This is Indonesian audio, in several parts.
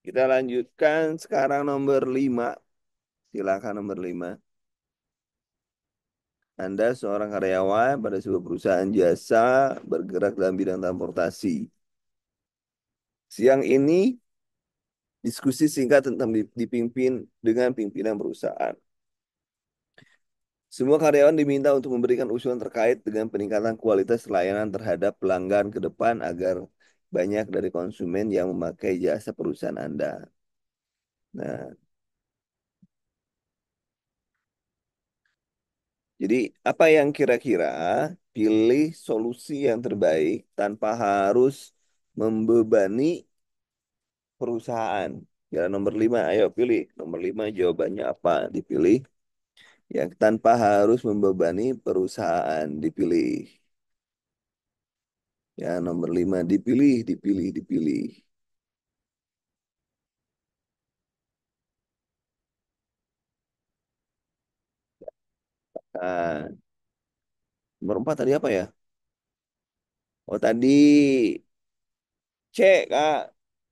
Kita lanjutkan sekarang nomor 5. Silakan nomor 5. Anda seorang karyawan pada sebuah perusahaan jasa bergerak dalam bidang transportasi. Siang ini diskusi singkat tentang dipimpin dengan pimpinan perusahaan. Semua karyawan diminta untuk memberikan usulan terkait dengan peningkatan kualitas layanan terhadap pelanggan ke depan agar banyak dari konsumen yang memakai jasa perusahaan Anda. Nah, jadi apa yang kira-kira pilih solusi yang terbaik tanpa harus membebani perusahaan. Ya, nomor 5, ayo pilih. Nomor 5 jawabannya apa? Dipilih. Yang tanpa harus membebani perusahaan dipilih. Ya, nomor 5 dipilih, dipilih, dipilih. Nah, nomor 4 tadi apa ya? Oh, tadi C, Kak.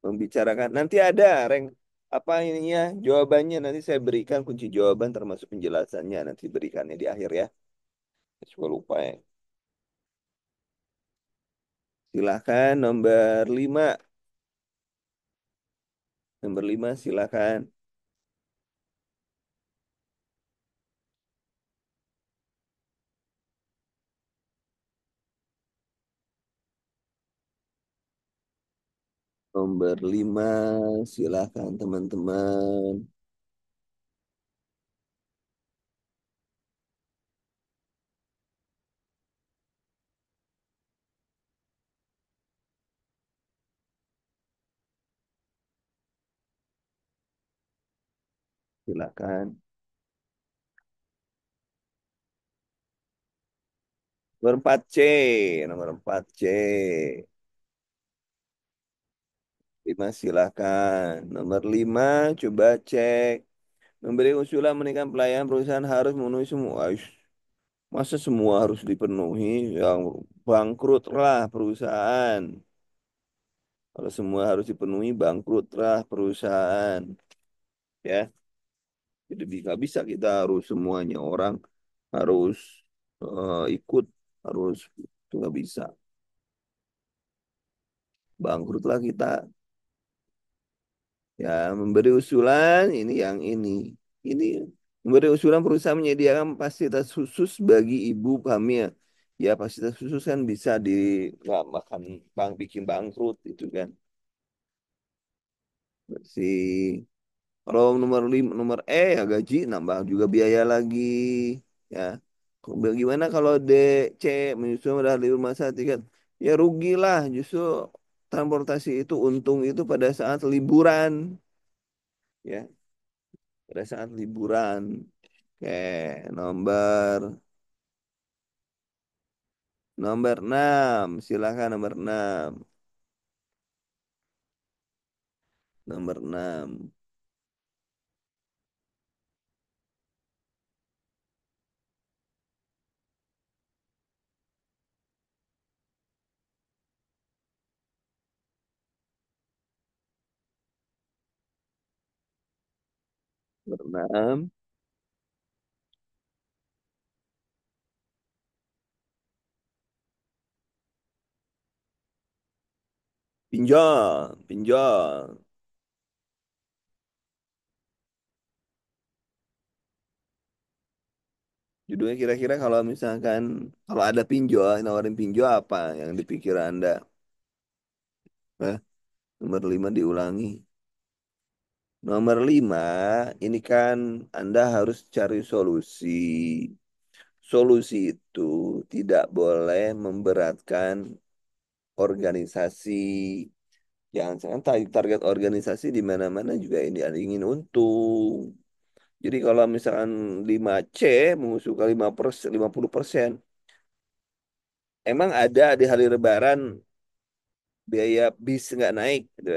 Membicarakan. Nanti ada, Reng. Apa ininya? Jawabannya nanti saya berikan kunci jawaban termasuk penjelasannya. Nanti berikannya di akhir ya. Saya suka lupa ya. Silahkan nomor 5. Nomor 5 silahkan. Nomor 5 silahkan teman-teman. Silahkan. Nomor 4 C. Nomor 4 C. 5 silahkan. Nomor 5 coba cek. Memberi usulan menaikkan pelayanan perusahaan harus memenuhi semua. Aish, masa semua harus dipenuhi? Yang bangkrutlah perusahaan. Kalau semua harus dipenuhi, bangkrutlah perusahaan. Ya, jadi nggak bisa kita harus semuanya orang harus ikut, harus itu nggak bisa. Bangkrutlah kita. Ya, memberi usulan ini yang ini. Ini memberi usulan perusahaan menyediakan fasilitas khusus bagi ibu hamil. Ya, fasilitas khusus kan bisa di nggak makan bikin bangkrut itu kan. Si kalau nomor 5, nomor ya gaji nambah juga biaya lagi. Ya, bagaimana kalau D, C menyusul dari rumah sakit kan? Ya rugilah justru transportasi itu untung itu pada saat liburan. Ya, pada saat liburan. Oke, nomor nomor 6. Silakan nomor 6. Nomor 6. Nomor 6. Pinjol, pinjol. Judulnya kira-kira kalau misalkan kalau ada pinjol, nawarin pinjol apa yang dipikir Anda? Eh, nomor 5 diulangi. Nomor 5 ini kan Anda harus cari solusi. Solusi itu tidak boleh memberatkan organisasi. Jangan-jangan target organisasi di mana-mana juga ini ada ingin untung. Jadi kalau misalkan 5C mengusulkan 5%, 50%, emang ada di hari Lebaran biaya bis nggak naik, gitu,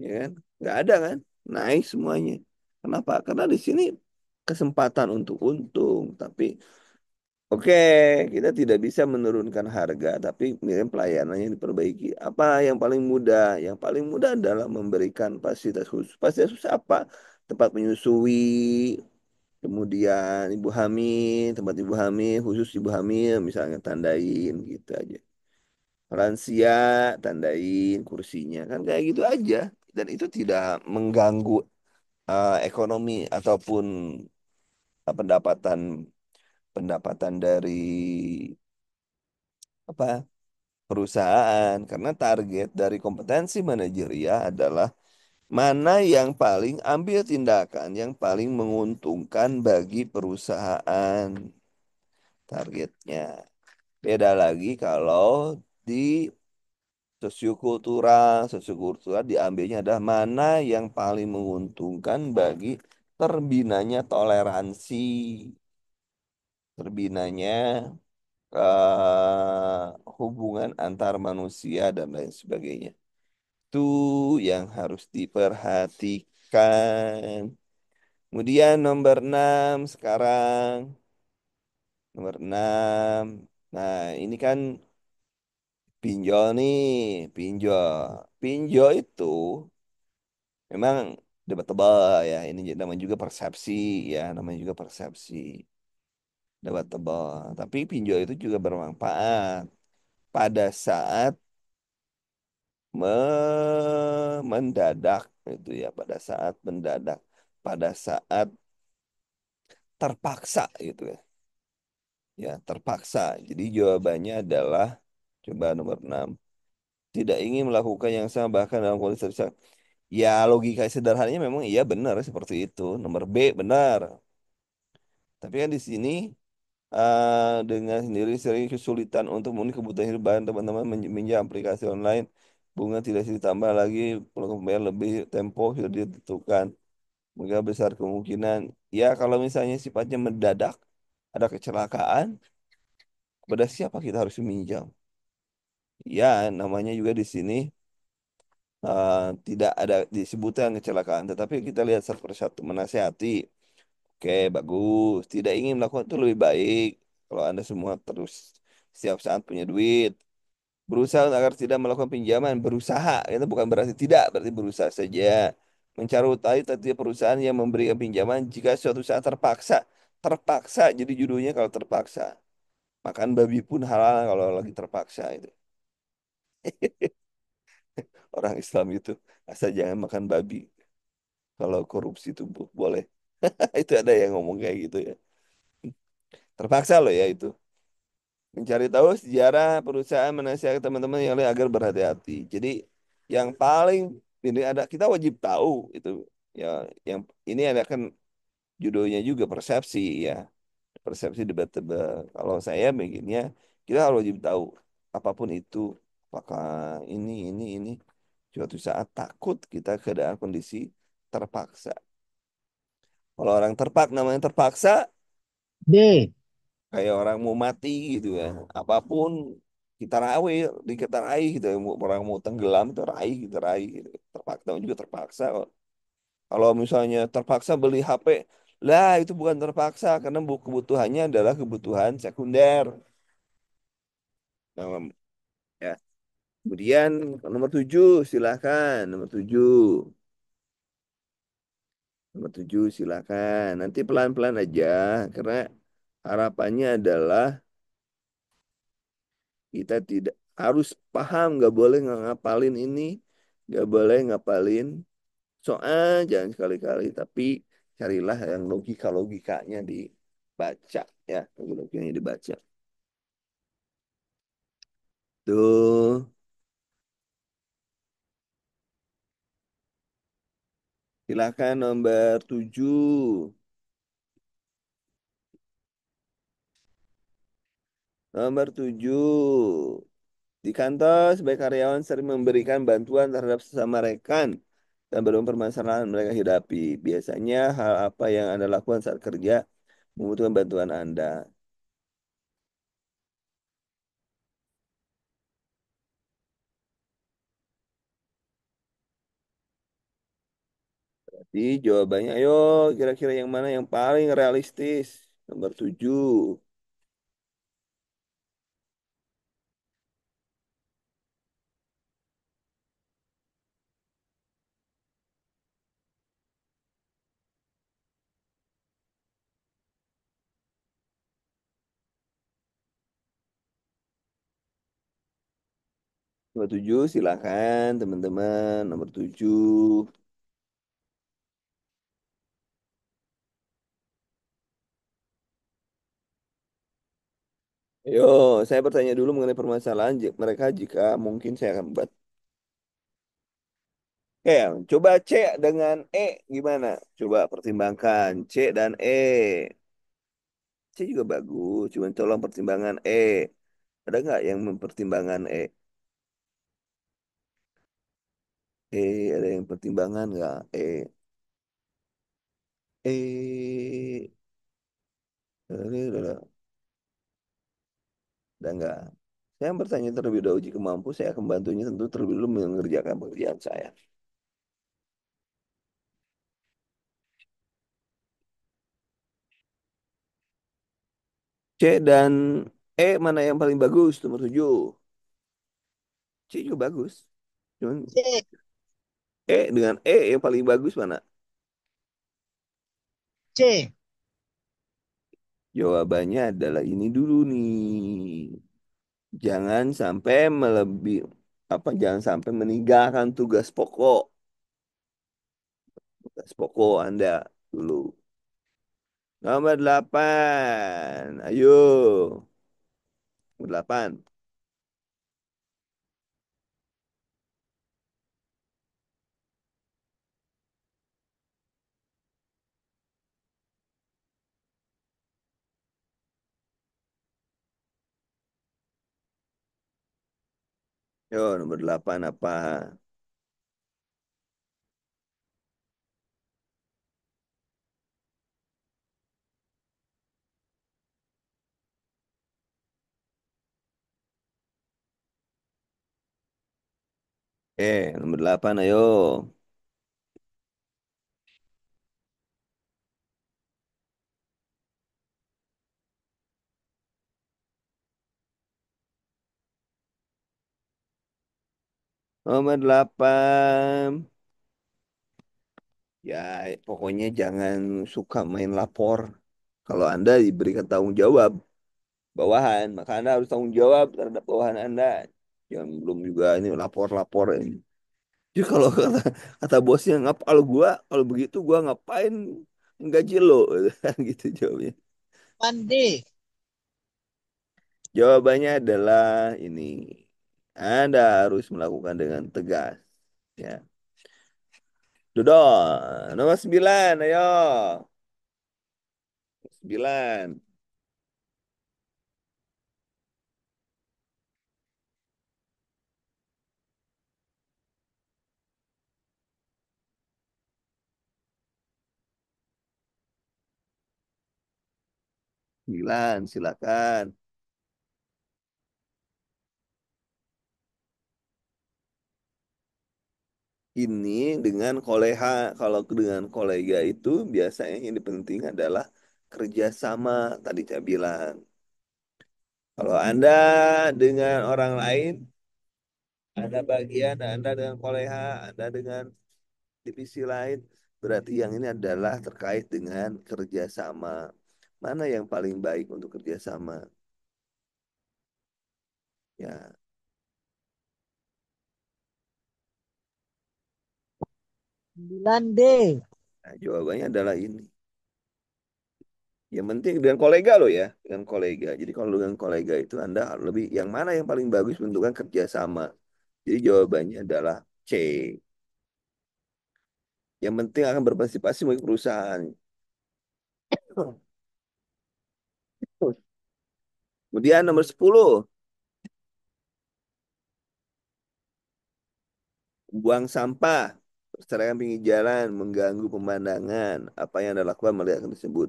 ya kan? Nggak ada kan? Naik semuanya. Kenapa? Karena di sini kesempatan untuk untung, tapi Oke, kita tidak bisa menurunkan harga, tapi mungkin pelayanannya diperbaiki. Apa yang paling mudah? Yang paling mudah adalah memberikan fasilitas khusus. Fasilitas khusus apa? Tempat menyusui, kemudian ibu hamil, tempat ibu hamil, khusus ibu hamil, misalnya tandain gitu aja. Lansia, tandain kursinya, kan kayak gitu aja. Dan itu tidak mengganggu ekonomi ataupun pendapatan pendapatan dari apa perusahaan, karena target dari kompetensi manajerial adalah mana yang paling ambil tindakan yang paling menguntungkan bagi perusahaan, targetnya. Beda lagi kalau di sosiokultural diambilnya adalah mana yang paling menguntungkan bagi terbinanya toleransi, terbinanya hubungan antar manusia dan lain sebagainya. Itu yang harus diperhatikan. Kemudian nomor 6 sekarang. Nomor 6. Nah, ini kan pinjol nih. Pinjol. Pinjol itu memang debatable ya. Ini namanya juga persepsi ya. Namanya juga persepsi. Debatable. Tapi pinjol itu juga bermanfaat pada saat mendadak itu ya, pada saat mendadak, pada saat terpaksa gitu ya. Ya, terpaksa. Jadi jawabannya adalah coba nomor 6. Tidak ingin melakukan yang sama bahkan dalam kondisi terdesak. Ya, logika sederhananya memang iya benar seperti itu. Nomor B benar. Tapi kan di sini dengan sendiri sering kesulitan untuk memenuhi kebutuhan hidup bahan teman-teman meminjam aplikasi online. Bunga tidak bisa ditambah lagi, kalau pembayaran lebih tempo sudah ditentukan. Maka besar kemungkinan, ya kalau misalnya sifatnya mendadak, ada kecelakaan, kepada siapa kita harus meminjam? Ya, namanya juga di sini eh, tidak ada disebutkan kecelakaan, tetapi kita lihat satu persatu menasihati. Oke, bagus. Tidak ingin melakukan itu lebih baik. Kalau Anda semua terus setiap saat punya duit, berusaha agar tidak melakukan pinjaman, berusaha. Itu bukan berarti tidak, berarti berusaha saja. Mencari utang tadi perusahaan yang memberikan pinjaman jika suatu saat terpaksa. Terpaksa, jadi judulnya kalau terpaksa. Makan babi pun halal kalau lagi terpaksa itu. Orang Islam itu asal jangan makan babi. Kalau korupsi itu boleh. Itu ada yang ngomong kayak gitu ya. Terpaksa loh ya itu. Mencari tahu sejarah perusahaan menasihati teman-teman yang lain agar berhati-hati. Jadi yang paling ini ada kita wajib tahu itu ya, yang ini ada kan judulnya juga persepsi ya. Persepsi debatable. Kalau saya begininya kita harus wajib tahu apapun itu, apakah ini suatu saat takut kita ke dalam kondisi terpaksa. Kalau orang namanya terpaksa D. kayak orang mau mati gitu ya, apapun kita kita raih gitu ya. Orang mau tenggelam itu raih, kita raih gitu. Terpaksa juga terpaksa kok. Kalau misalnya terpaksa beli HP, lah itu bukan terpaksa karena kebutuhannya adalah kebutuhan sekunder. Nah, ya. Kemudian nomor 7 silahkan nomor 7. Nomor 7 silahkan. Nanti pelan-pelan aja karena harapannya adalah kita tidak harus paham, nggak boleh ngapalin ini, nggak boleh ngapalin soal, jangan sekali-kali. Tapi carilah yang logika-logikanya dibaca ya, logikanya dibaca. Tuh, silahkan nomor 7. Nomor 7. Di kantor, sebagai karyawan sering memberikan bantuan terhadap sesama rekan dan berbagai permasalahan mereka hadapi. Biasanya hal apa yang Anda lakukan saat kerja membutuhkan bantuan Anda? Jadi jawabannya, ayo kira-kira yang mana yang paling realistis? Nomor 7. Nomor 7 silakan teman-teman. Nomor 7. Yo, saya bertanya dulu mengenai permasalahan mereka jika mungkin saya akan buat. Oke, coba C dengan E gimana? Coba pertimbangkan C dan E. C juga bagus, cuman tolong pertimbangan E. Ada nggak yang mempertimbangkan E? Ada yang pertimbangan nggak? Ada nggak? Saya bertanya terlebih dahulu jika mampu, saya akan bantunya tentu terlebih dahulu mengerjakan pekerjaan saya. C dan E mana yang paling bagus? Nomor 7. C juga bagus. Cuman C. E dengan E yang paling bagus mana? C. Jawabannya adalah ini dulu nih. Jangan sampai jangan sampai meninggalkan tugas pokok. Tugas pokok Anda dulu. Nomor 8. Ayo. Nomor 8. Yo, nomor 8 apa? Nomor 8 ayo. Nomor 8. Ya, pokoknya jangan suka main lapor. Kalau Anda diberikan tanggung jawab bawahan, maka Anda harus tanggung jawab terhadap bawahan Anda. Jangan belum juga ini lapor-lapor ini. Jadi kalau kata bosnya, kalau begitu gua ngapain gaji lo? Gitu jawabnya. Pandi. Jawabannya adalah ini. Anda harus melakukan dengan tegas. Ya. Dodon, nomor 9, ayo. 9. 9, silakan. Ini dengan koleha, kalau dengan kolega itu biasanya yang penting adalah kerjasama, tadi saya bilang. Kalau Anda dengan orang lain, Anda bagian, Anda dengan koleha, Anda dengan divisi lain, berarti yang ini adalah terkait dengan kerjasama. Mana yang paling baik untuk kerjasama? Ya, 9D. nah, jawabannya adalah ini. Yang penting dengan kolega loh ya, dengan kolega. Jadi kalau dengan kolega itu Anda lebih yang mana yang paling bagus bentukan kerjasama. Jadi jawabannya adalah C. Yang penting akan berpartisipasi bagi perusahaan. Kemudian nomor 10, buang sampah, perceraian pinggir jalan, mengganggu pemandangan. Apa yang Anda lakukan melihat hal tersebut?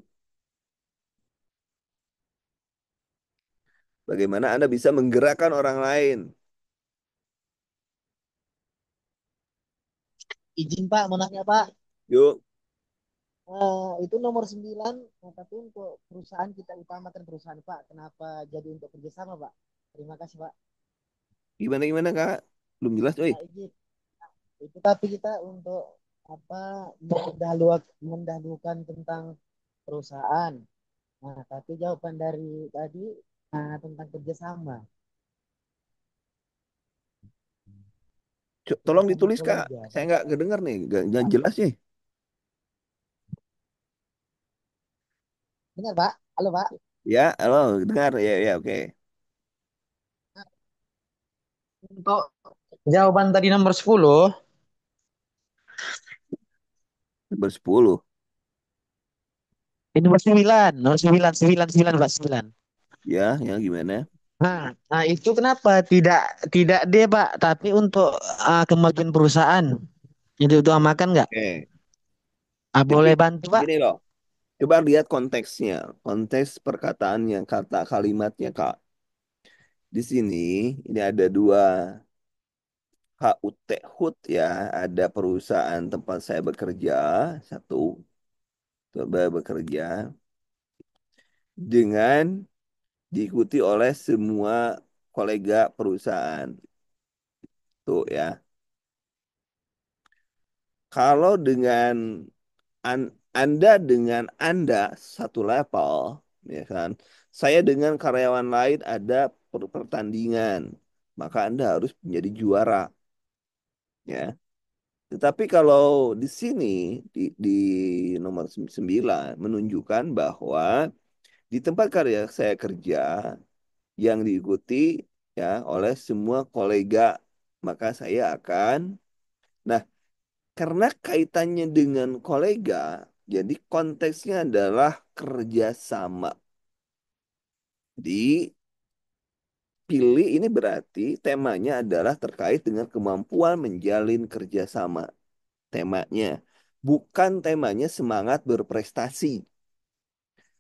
Bagaimana Anda bisa menggerakkan orang lain? Izin Pak, mau nanya Pak. Yuk, Itu nomor 9, tapi untuk perusahaan kita utamakan perusahaan Pak. Kenapa jadi untuk kerjasama Pak? Terima kasih Pak. gimana Kak? Belum jelas, oi. Ya izin. Itu tapi kita untuk apa mendahulukan tentang perusahaan. Nah, tapi jawaban dari tadi tentang kerjasama. Tolong bersama ditulis Kak. kolega. Saya nggak kedengar nih, nggak jelas nih. Benar, Pak? Halo, Pak. Ya, halo, dengar ya, ya, oke. Untuk jawaban tadi nomor 10, Bersepuluh. ini nomor 9, nomor 9, 9, 9, Pak, 9. Ya, ya gimana? Nah, itu kenapa tidak tidak D, Pak, tapi untuk kemajuan perusahaan. Itu utamakan nggak? Oke. Jadi Boleh bantu, Pak? gini loh. Coba lihat konteksnya, konteks perkataannya, kata kalimatnya, Kak. Di sini ini ada dua HUT HUT ya, ada perusahaan tempat saya bekerja, satu, coba bekerja dengan diikuti oleh semua kolega perusahaan. Tuh ya. Kalau dengan Anda dengan Anda satu level, ya kan? Saya dengan karyawan lain ada pertandingan, maka Anda harus menjadi juara, ya. Tetapi kalau di sini di nomor 9 menunjukkan bahwa di tempat karya saya kerja yang diikuti ya oleh semua kolega, maka saya akan. Nah, karena kaitannya dengan kolega, jadi konteksnya adalah kerjasama. Dipilih ini berarti temanya adalah terkait dengan kemampuan menjalin kerjasama. Temanya. Bukan temanya semangat berprestasi.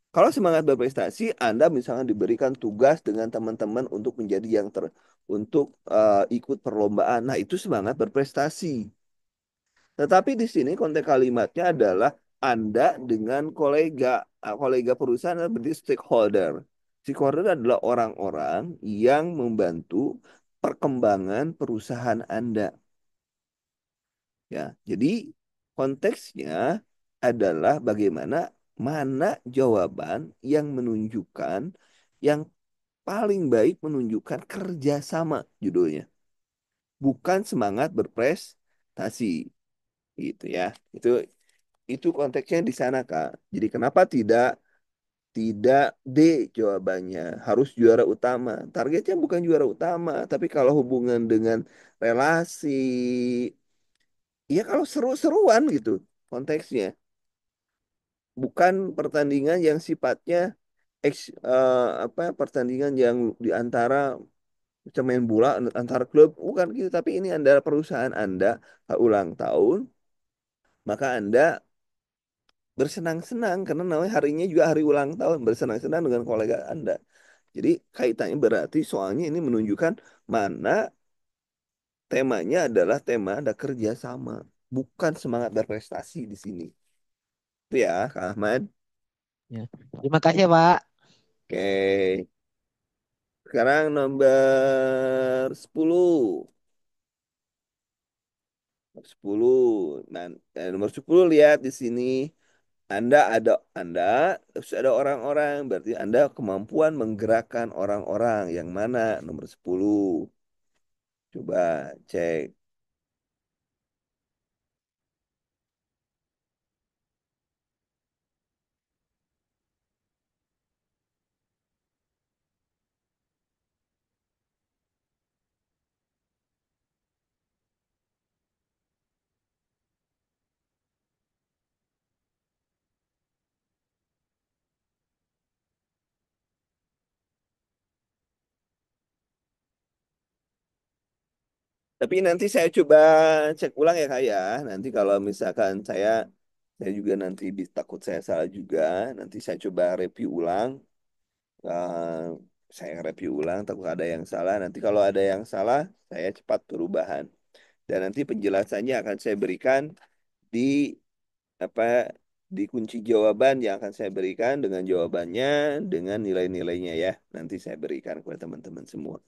Kalau semangat berprestasi, Anda misalnya diberikan tugas dengan teman-teman untuk menjadi untuk ikut perlombaan. Nah, itu semangat berprestasi. Tetapi di sini konteks kalimatnya adalah Anda dengan kolega, kolega perusahaan adalah berarti stakeholder. Stakeholder adalah orang-orang yang membantu perkembangan perusahaan Anda. Ya, jadi konteksnya adalah bagaimana mana jawaban yang menunjukkan yang paling baik menunjukkan kerjasama judulnya, bukan semangat berprestasi gitu ya. Itu itu konteksnya di sana Kak. Jadi kenapa tidak tidak D jawabannya harus juara utama. Targetnya bukan juara utama, tapi kalau hubungan dengan relasi, ya kalau seru-seruan gitu konteksnya. Bukan pertandingan yang sifatnya apa pertandingan yang di antara macam main bola antara klub bukan gitu, tapi ini adalah perusahaan Anda ulang tahun, maka Anda bersenang-senang karena namanya harinya juga hari ulang tahun, bersenang-senang dengan kolega Anda. Jadi kaitannya berarti soalnya ini menunjukkan mana temanya adalah tema ada kerjasama, bukan semangat berprestasi di sini. Itu ya, Kak Ahmad. Ya. Terima kasih, Pak. Oke, sekarang nomor 10. Nomor 10. Nah, nomor 10 lihat di sini. Anda terus ada orang-orang, berarti Anda kemampuan menggerakkan orang-orang yang mana nomor 10. Coba cek. Tapi nanti saya coba cek ulang ya Kak ya. Nanti kalau misalkan saya juga nanti takut saya salah juga. Nanti saya coba review ulang. Eh, saya review ulang, takut ada yang salah. Nanti kalau ada yang salah, saya cepat perubahan. Dan nanti penjelasannya akan saya berikan di apa di kunci jawaban yang akan saya berikan dengan jawabannya dengan nilai-nilainya ya. Nanti saya berikan kepada teman-teman semua.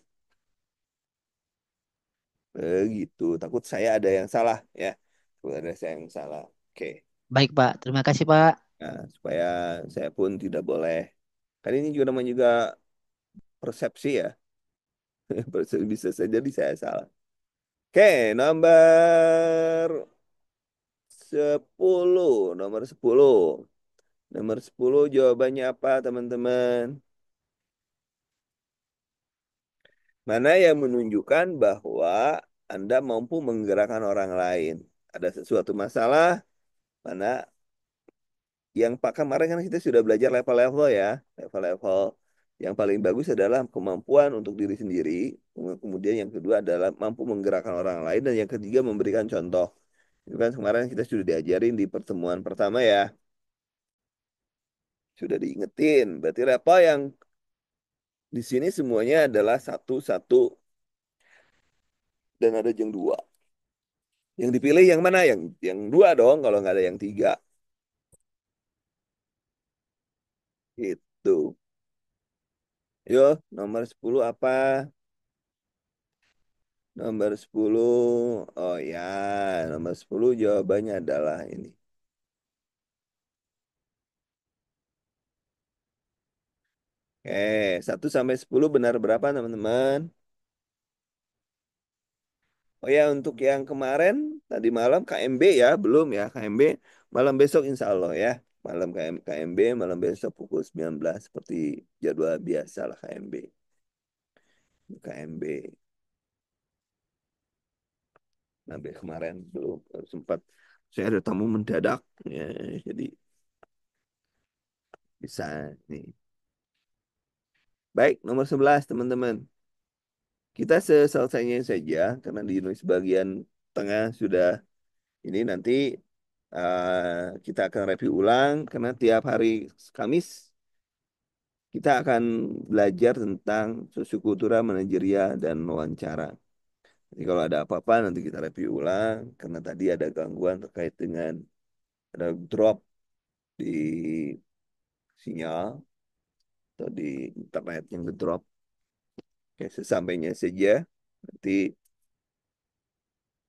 Begitu. Takut saya ada yang salah ya. Takut ada saya yang salah. Oke. Baik, Pak. Terima kasih, Pak. Nah, supaya saya pun tidak boleh. Kan ini juga namanya juga persepsi ya. Persepsi bisa saja di saya salah. Oke, nomor 10. Nomor 10 jawabannya apa, teman-teman? Mana yang menunjukkan bahwa Anda mampu menggerakkan orang lain? Ada sesuatu masalah, mana yang Pak kemarin kan kita sudah belajar level-level ya. Level-level yang paling bagus adalah kemampuan untuk diri sendiri. Kemudian yang kedua adalah mampu menggerakkan orang lain. Dan yang ketiga memberikan contoh. Itu kan kemarin kita sudah diajarin di pertemuan pertama ya. Sudah diingetin. Berarti level yang di sini semuanya adalah satu-satu dan ada yang dua. Yang dipilih yang mana? Yang dua dong kalau nggak ada yang tiga. Itu. Yo, nomor 10 apa? Nomor 10. Oh ya, nomor 10 jawabannya adalah ini. Satu sampai 10 benar berapa, teman-teman? Oh ya, untuk yang kemarin, tadi malam KMB ya, belum ya, KMB. Malam besok insya Allah ya. Malam KMB, malam besok pukul 19. Seperti jadwal biasa lah KMB. KMB. Sampai kemarin belum sempat. Saya ada tamu mendadak. Ya, jadi bisa nih. Baik, nomor 11 teman-teman. Kita selesainya saja karena di Indonesia bagian tengah sudah ini nanti kita akan review ulang karena tiap hari Kamis kita akan belajar tentang sosiokultural, manajerial, dan wawancara. Jadi kalau ada apa-apa nanti kita review ulang karena tadi ada gangguan terkait dengan ada drop di sinyal atau di internet yang ngedrop. Oke, sesampainya saja nanti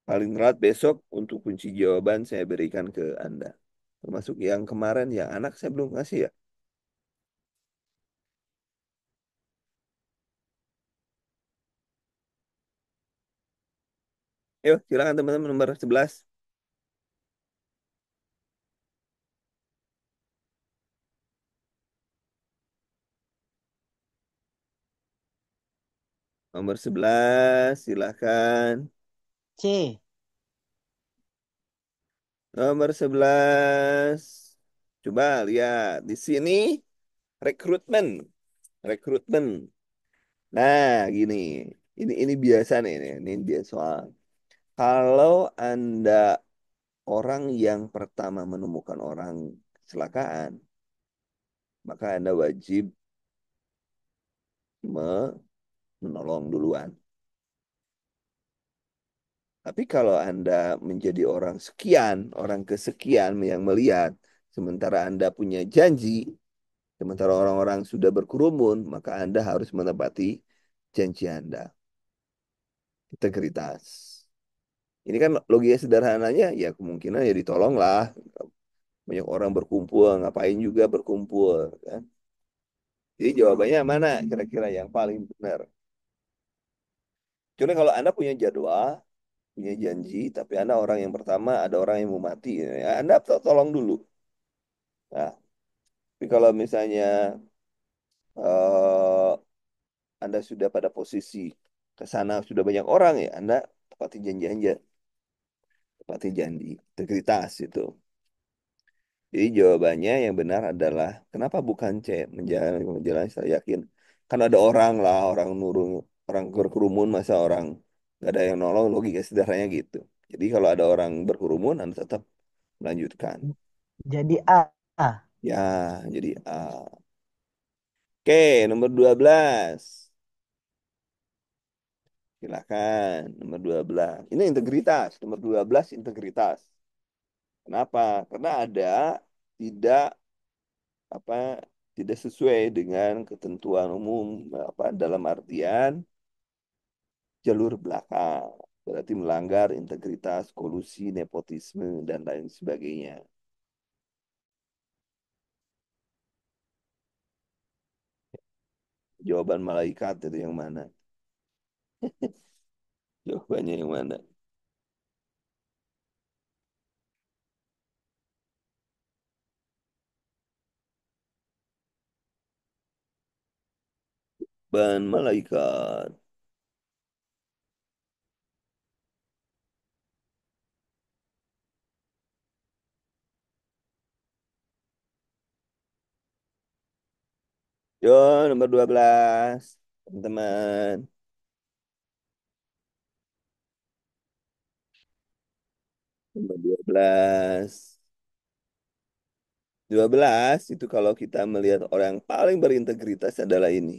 paling telat besok untuk kunci jawaban saya berikan ke Anda. Termasuk yang kemarin yang anak saya belum kasih ya. Yuk, silakan teman-teman nomor 11. Nomor 11, silakan. C. Nomor 11. Coba lihat di sini rekrutmen. Rekrutmen. Nah, gini. Ini biasa nih, ini biasa soal. Kalau Anda orang yang pertama menemukan orang kecelakaan, maka Anda wajib menolong duluan. Tapi kalau Anda menjadi orang sekian, orang kesekian yang melihat, sementara Anda punya janji, sementara orang-orang sudah berkerumun, maka Anda harus menepati janji Anda. Integritas. Ini kan logika sederhananya, ya kemungkinan ya ditolong lah. Banyak orang berkumpul, ngapain juga berkumpul, kan? Jadi jawabannya mana kira-kira yang paling benar? Cuma kalau Anda punya jadwal, punya janji, tapi Anda orang yang pertama, ada orang yang mau mati, ya Anda tolong dulu. Nah, tapi kalau misalnya eh, Anda sudah pada posisi ke sana sudah banyak orang ya, Anda tepati janji aja, tepati janji, integritas itu. Jadi jawabannya yang benar adalah kenapa bukan C, menjalani saya yakin. Kan ada orang lah, orang nurung, orang berkerumun, masa orang nggak ada yang nolong, logika sederhananya gitu. Jadi kalau ada orang berkerumun, Anda tetap melanjutkan. Jadi A. A. Ya, jadi A. Oke, nomor 12. Silakan, nomor 12. Ini integritas, nomor 12 integritas. Kenapa? Karena ada tidak apa tidak sesuai dengan ketentuan umum apa dalam artian jalur belakang. Berarti melanggar integritas, kolusi, nepotisme, dan lain sebagainya. Jawaban malaikat itu yang mana? Jawabannya yang mana? ban malaikat. Yo, nomor 12, teman-teman. Nomor 12. 12 itu kalau kita melihat orang yang paling berintegritas adalah ini.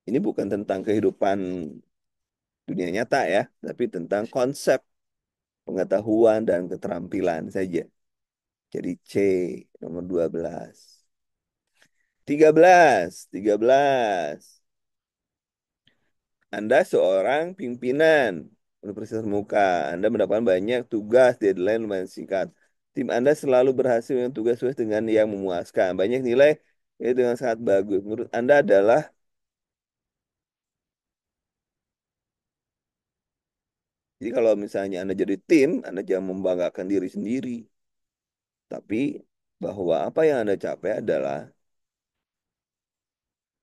Ini bukan tentang kehidupan dunia nyata ya, tapi tentang konsep pengetahuan dan keterampilan saja. Jadi C nomor 12. 13, 13. Anda seorang pimpinan Universitas Muka. Anda mendapatkan banyak tugas, deadline lumayan singkat. Tim Anda selalu berhasil dengan tugas sesuai dengan yang memuaskan. Banyak nilai dengan sangat bagus. Menurut Anda adalah, jadi kalau misalnya Anda jadi tim, Anda jangan membanggakan diri sendiri. Tapi bahwa apa yang Anda capai adalah,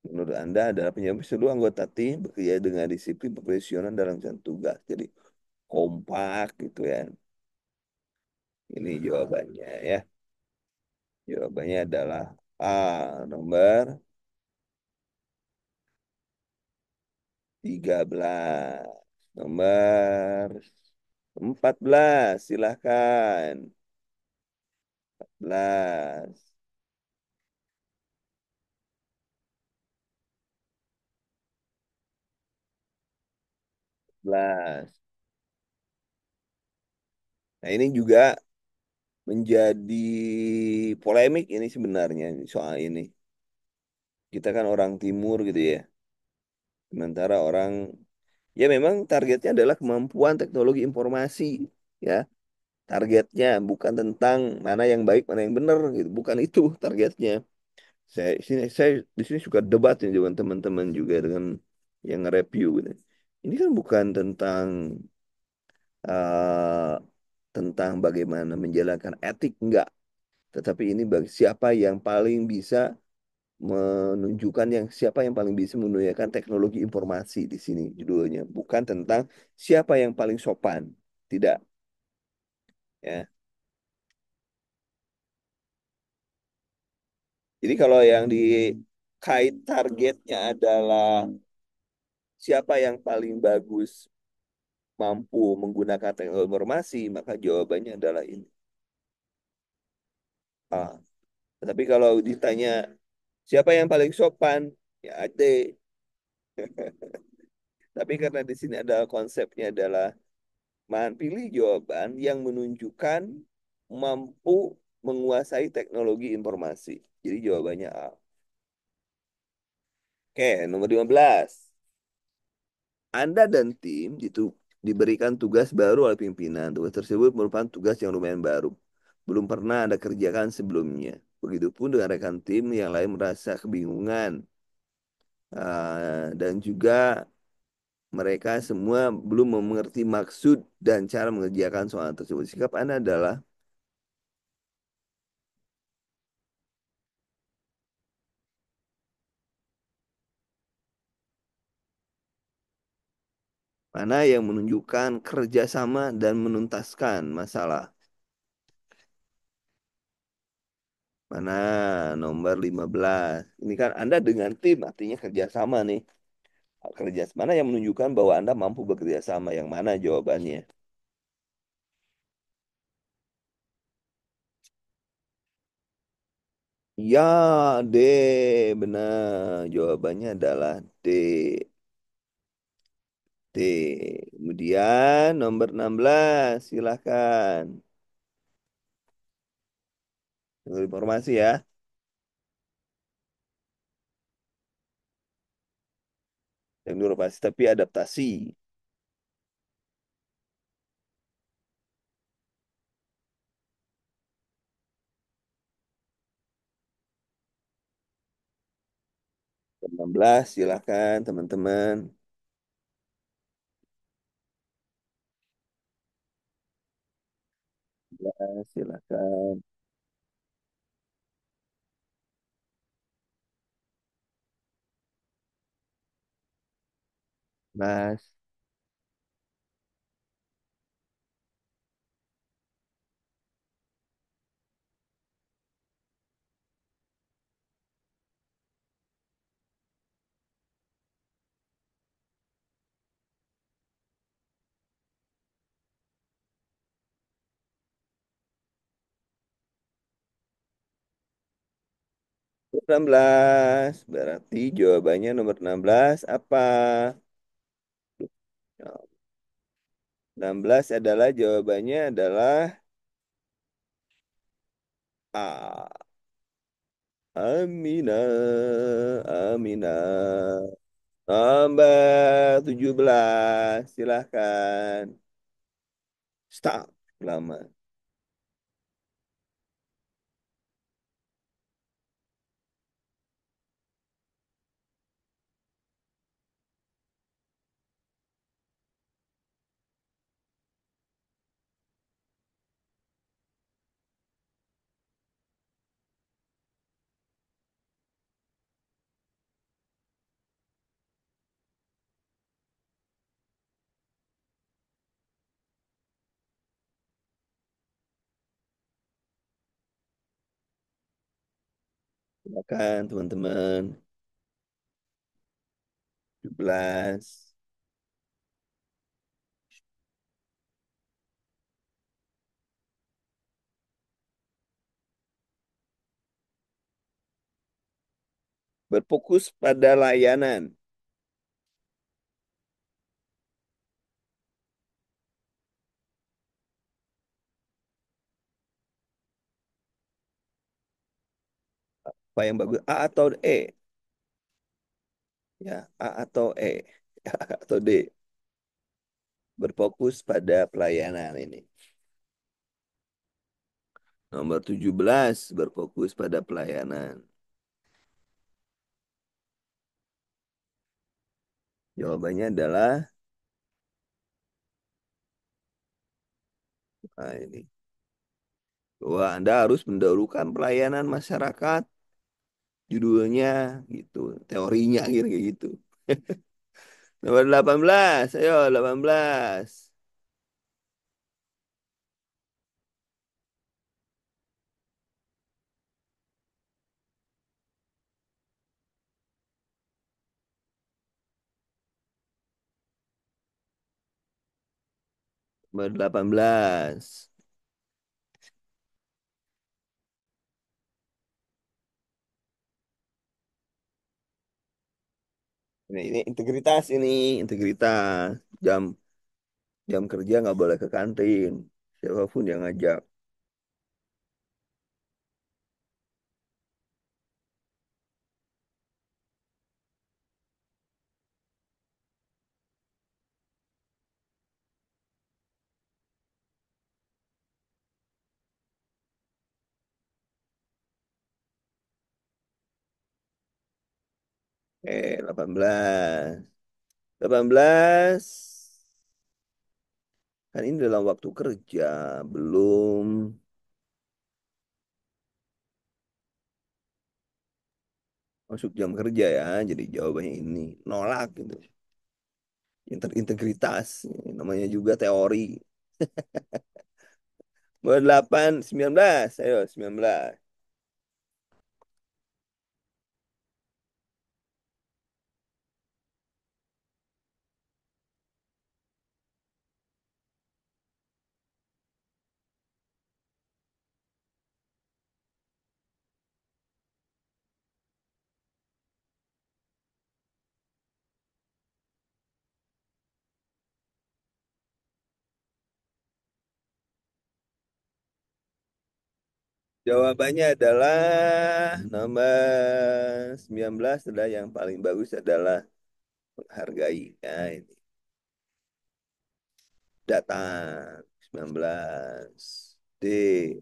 menurut Anda adalah penyebab seluruh anggota tim bekerja dengan disiplin profesional dalam jalankan tugas. Jadi kompak gitu ya. Ini jawabannya ya. Jawabannya adalah A, nomor 13. Nomor 14, silahkan. 14. 14. Nah, ini juga menjadi polemik ini sebenarnya soal ini. Kita kan orang timur gitu ya. Sementara orang, ya memang targetnya adalah kemampuan teknologi informasi. Ya, targetnya bukan tentang mana yang baik, mana yang benar gitu. Bukan itu targetnya. Saya di sini suka debat nih dengan teman-teman juga dengan yang nge-review gitu. Ini kan bukan tentang eh, tentang bagaimana menjalankan etik enggak, tetapi ini bagi siapa yang paling bisa menunjukkan yang siapa yang paling bisa menggunakan teknologi informasi di sini judulnya, bukan tentang siapa yang paling sopan. Tidak, ya. Jadi kalau yang dikait targetnya adalah siapa yang paling bagus mampu menggunakan teknologi informasi, maka jawabannya adalah ini. A. Tetapi kalau ditanya siapa yang paling sopan, ya D. Tapi karena di sini ada konsepnya adalah pilih jawaban yang menunjukkan mampu menguasai teknologi informasi. Jadi jawabannya A. Oke, nomor 15. Anda dan tim itu diberikan tugas baru oleh pimpinan. Tugas tersebut merupakan tugas yang lumayan baru. Belum pernah Anda kerjakan sebelumnya. Begitupun dengan rekan tim yang lain merasa kebingungan. Dan juga mereka semua belum mengerti maksud dan cara mengerjakan soal tersebut. Sikap Anda adalah mana yang menunjukkan kerjasama dan menuntaskan masalah. Mana nomor 15. Ini kan Anda dengan tim artinya kerjasama nih. Kerja mana yang menunjukkan bahwa Anda mampu bekerja sama? Yang mana jawabannya? Ya, D. Benar. Jawabannya adalah D. D. Kemudian nomor 16. Silahkan. Tunggu informasi ya. Yang dulu pasti tapi adaptasi. 16. Silahkan teman-teman. Silahkan. Mas, 16. Berarti jawabannya nomor 16 apa? 16 adalah jawabannya adalah A. Amina, Amina. Nomor 17. Silahkan. Stop. Lama. Silakan teman-teman. 17. Berfokus pada layanan. Apa yang bagus? A atau E? Ya, A atau E? A atau D? Berfokus pada pelayanan ini. Nomor 17 berfokus pada pelayanan. Jawabannya adalah nah ini. Bahwa Anda harus mendahulukan pelayanan masyarakat. Judulnya gitu. Teorinya gitu kayak gitu. Nomor 18. Ayo 18. Nomor 18. Ini integritas ini. Integritas. Jam jam kerja nggak boleh ke kantin. Siapapun yang ngajak. 18. 18. Kan ini dalam waktu kerja. Belum masuk jam kerja ya. Jadi jawabannya ini. Nolak gitu. Integritas. Namanya juga teori. Nomor 8, 19. Ayo 19. Jawabannya adalah nomor 19 adalah yang paling bagus adalah menghargai. Nah, ini datang 19. D.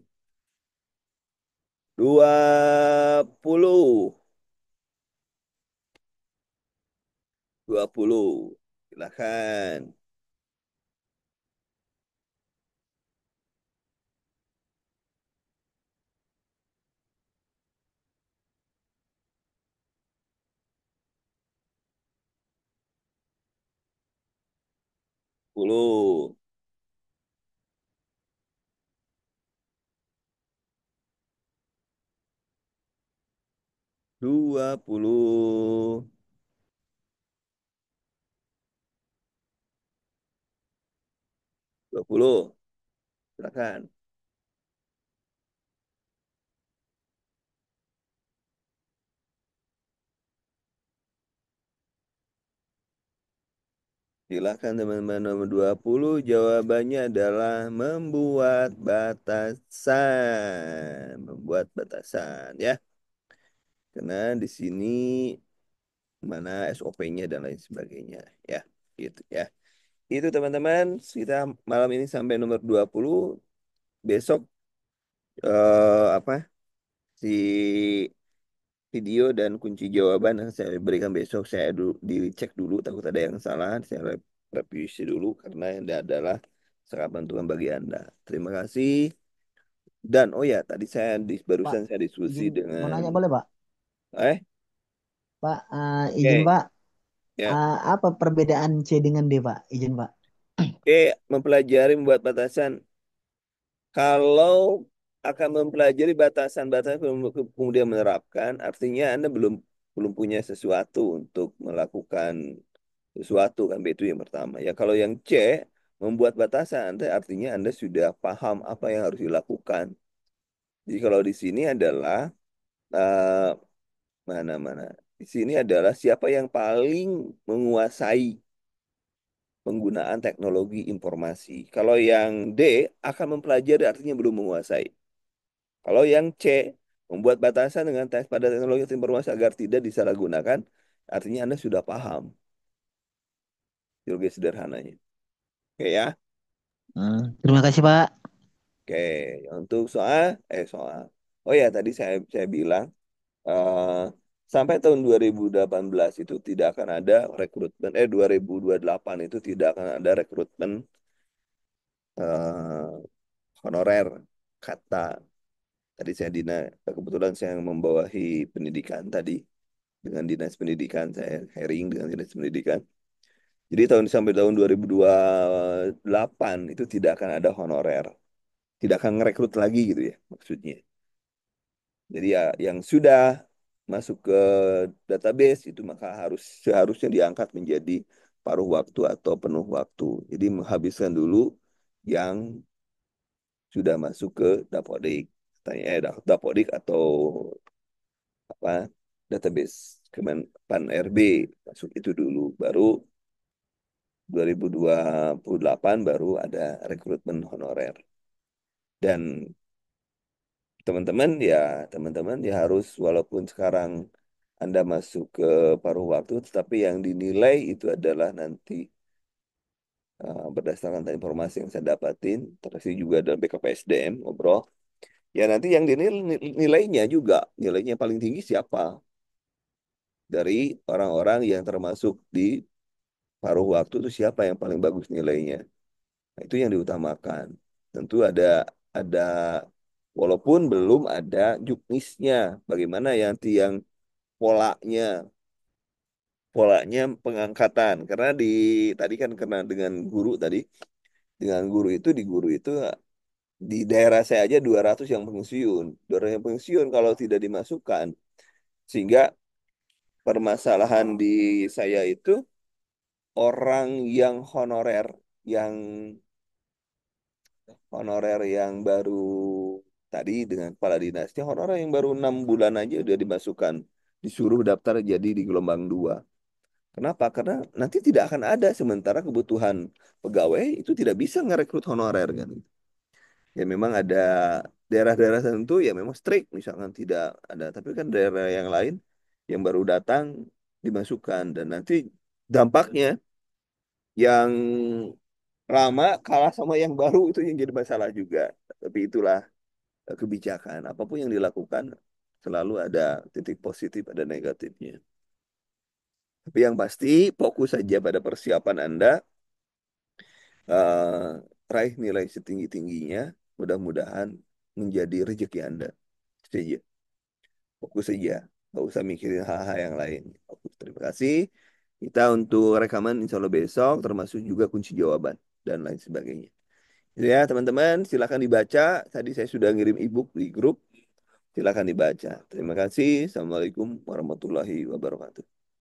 20. 20. Silakan. 10, 20, 20. Silakan. Silakan teman-teman nomor 20. Jawabannya adalah membuat batasan. Membuat batasan ya. Karena di sini mana SOP-nya dan lain sebagainya ya. Gitu ya. Itu teman-teman, kita malam ini sampai nomor 20. Besok apa si video dan kunci jawaban yang saya berikan besok saya dicek dulu takut ada yang salah saya revisi dulu karena ini adalah sangat bantuan bagi Anda. Terima kasih dan oh ya tadi Pak, barusan saya diskusi izin mau dengan nanya boleh Pak? eh Pak, izin oke Pak, ya apa perbedaan C dengan D Pak? Izin Pak. oke mempelajari membuat batasan. Kalau akan mempelajari batasan-batasan kemudian menerapkan, artinya Anda belum belum punya sesuatu untuk melakukan sesuatu kan itu yang pertama. Ya kalau yang C membuat batasan, artinya Anda sudah paham apa yang harus dilakukan. Jadi kalau di sini adalah eh, mana-mana. Di sini adalah siapa yang paling menguasai penggunaan teknologi informasi. Kalau yang D akan mempelajari artinya belum menguasai. Kalau yang C, membuat batasan dengan tes pada teknologi informasi agar tidak disalahgunakan, artinya Anda sudah paham teologi sederhananya. Oke ya. Terima kasih Pak. Oke, untuk soal. Oh ya, tadi saya bilang eh, sampai tahun 2018 itu tidak akan ada rekrutmen 2028 itu tidak akan ada rekrutmen eh, honorer kata. Tadi kebetulan saya membawahi pendidikan tadi. Dengan dinas pendidikan saya sharing dengan dinas pendidikan. Jadi sampai tahun 2028 itu tidak akan ada honorer, tidak akan ngerekrut lagi gitu ya maksudnya. Jadi ya yang sudah masuk ke database itu maka seharusnya diangkat menjadi paruh waktu atau penuh waktu. Jadi menghabiskan dulu yang sudah masuk ke Dapodik. Dapodik atau apa database Kemenpan RB masuk itu dulu baru 2028 baru ada rekrutmen honorer. Dan teman-teman ya harus walaupun sekarang Anda masuk ke paruh waktu, tetapi yang dinilai itu adalah nanti berdasarkan informasi yang saya dapatin, terus juga dalam BKPSDM ngobrol. Ya nanti yang dinilai nilainya juga, nilainya paling tinggi siapa dari orang-orang yang termasuk di paruh waktu itu siapa yang paling bagus nilainya. Nah, itu yang diutamakan. Tentu ada walaupun belum ada juknisnya, bagaimana yang polanya polanya pengangkatan. Karena tadi kan karena dengan guru itu di daerah saya aja 200 yang pensiun. 200 yang pensiun kalau tidak dimasukkan sehingga permasalahan di saya itu orang yang yang honorer yang baru tadi dengan kepala dinasnya honorer yang baru 6 bulan aja udah dimasukkan disuruh daftar jadi di gelombang 2. Kenapa? Karena nanti tidak akan ada sementara kebutuhan pegawai itu tidak bisa ngerekrut honorer kan. Ya memang ada daerah-daerah tertentu ya memang strict misalkan tidak ada tapi kan daerah yang lain yang baru datang dimasukkan dan nanti dampaknya yang lama kalah sama yang baru itu yang jadi masalah juga. Tapi itulah kebijakan. Apapun yang dilakukan selalu ada titik positif, ada negatifnya. Tapi yang pasti fokus saja pada persiapan Anda, eh, raih nilai setinggi-tingginya, mudah-mudahan menjadi rezeki Anda. Itu saja. Fokus saja, nggak usah mikirin hal-hal yang lain. Fokus. Terima kasih. Kita untuk rekaman insya Allah besok, termasuk juga kunci jawaban. dan lain sebagainya. Ya, teman-teman, silakan dibaca. Tadi saya sudah ngirim ebook di grup. Silakan dibaca. Terima kasih. Assalamualaikum warahmatullahi wabarakatuh.